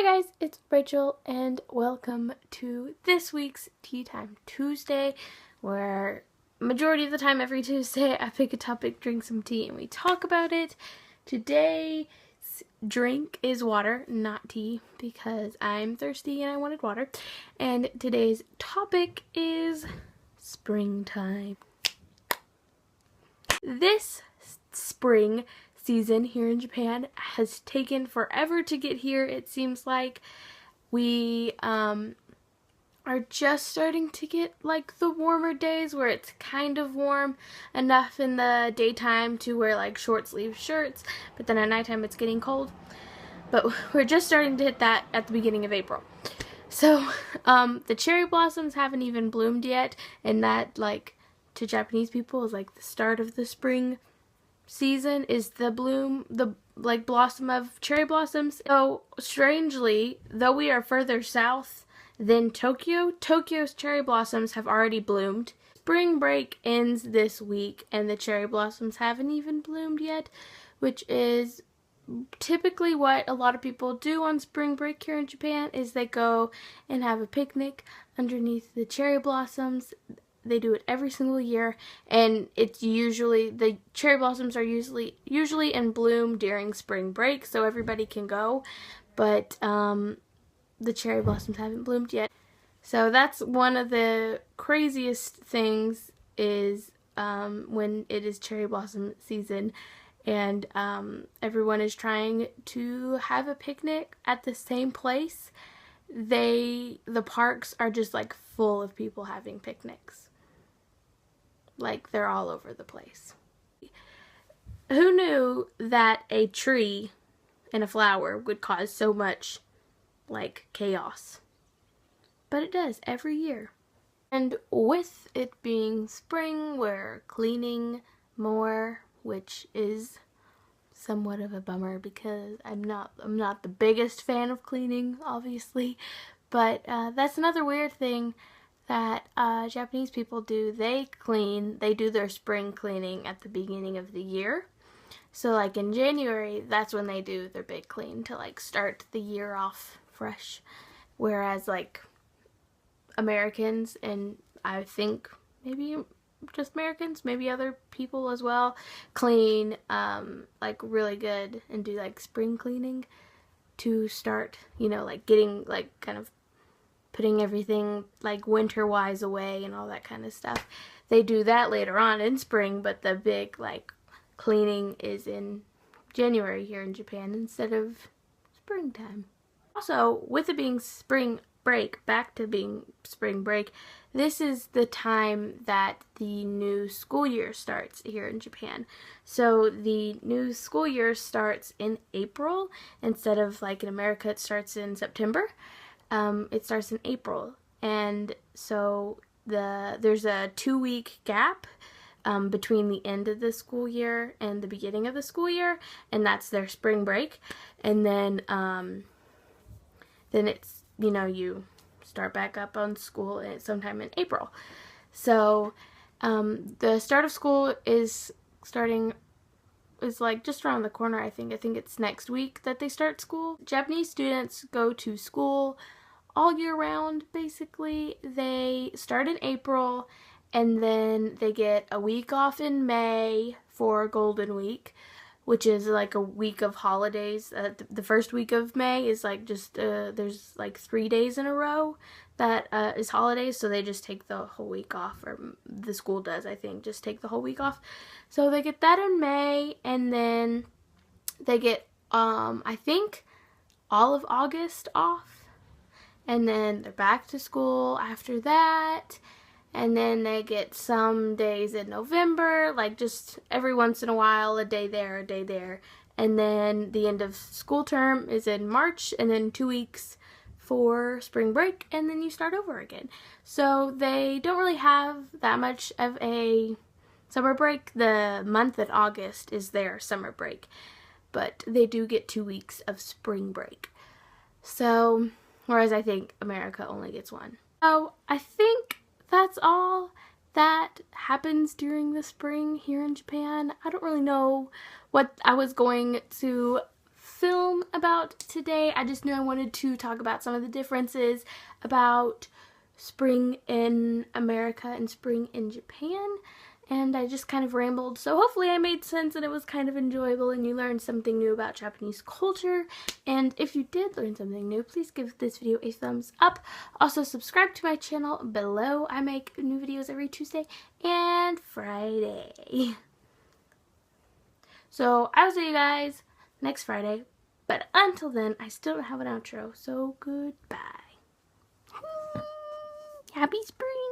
Hi guys, it's Rachel and welcome to this week's Tea Time Tuesday, where majority of the time every Tuesday I pick a topic, drink some tea, and we talk about it. Today's drink is water, not tea, because I'm thirsty and I wanted water. And today's topic is springtime. This spring season here in Japan has taken forever to get here. It seems like we are just starting to get like the warmer days where it's kind of warm enough in the daytime to wear like short sleeve shirts, but then at nighttime it's getting cold. But we're just starting to hit that at the beginning of April. So the cherry blossoms haven't even bloomed yet, and that, like, to Japanese people is like the start of the spring season, is the bloom, the like blossom of cherry blossoms. So strangely, though we are further south than Tokyo, Tokyo's cherry blossoms have already bloomed. Spring break ends this week and the cherry blossoms haven't even bloomed yet, which is typically what a lot of people do on spring break here in Japan, is they go and have a picnic underneath the cherry blossoms. They do it every single year, and it's usually, the cherry blossoms are usually in bloom during spring break, so everybody can go, but the cherry blossoms haven't bloomed yet. So that's one of the craziest things, is when it is cherry blossom season and everyone is trying to have a picnic at the same place. The parks are just like full of people having picnics. Like, they're all over the place. Who knew that a tree and a flower would cause so much, like, chaos? But it does every year. And with it being spring, we're cleaning more, which is somewhat of a bummer because I'm not the biggest fan of cleaning, obviously. But that's another weird thing that Japanese people do. They do their spring cleaning at the beginning of the year. So like in January, that's when they do their big clean to like start the year off fresh. Whereas like Americans, and I think maybe just Americans, maybe other people as well, clean like really good and do like spring cleaning to start, you know, like getting like kind of putting everything like winter-wise away and all that kind of stuff. They do that later on in spring, but the big like cleaning is in January here in Japan instead of springtime. Also, with it being spring break, back to being spring break, this is the time that the new school year starts here in Japan. So the new school year starts in April instead of like in America it starts in September. It starts in April, and so there's a 2-week gap between the end of the school year and the beginning of the school year, and that's their spring break. And then it's, you know, you start back up on school sometime in April. So the start of school is like just around the corner. I think it's next week that they start school. Japanese students go to school all year round, basically. They start in April, and then they get a week off in May for Golden Week, which is like a week of holidays. The first week of May is like just, there's like 3 days in a row that is holidays, so they just take the whole week off, or the school does, I think, just take the whole week off. So they get that in May, and then they get, I think, all of August off. And then they're back to school after that, and then they get some days in November, like just every once in a while, a day there, a day there. And then the end of school term is in March, and then 2 weeks for spring break, and then you start over again. So they don't really have that much of a summer break. The month in August is their summer break, but they do get 2 weeks of spring break. So, whereas I think America only gets one. So I think that's all that happens during the spring here in Japan. I don't really know what I was going to film about today. I just knew I wanted to talk about some of the differences about spring in America and spring in Japan. And I just kind of rambled, so hopefully I made sense and it was kind of enjoyable and you learned something new about Japanese culture. And if you did learn something new, please give this video a thumbs up. Also, subscribe to my channel below. I make new videos every Tuesday and Friday. So I will see you guys next Friday. But until then, I still don't have an outro, so goodbye. Happy spring!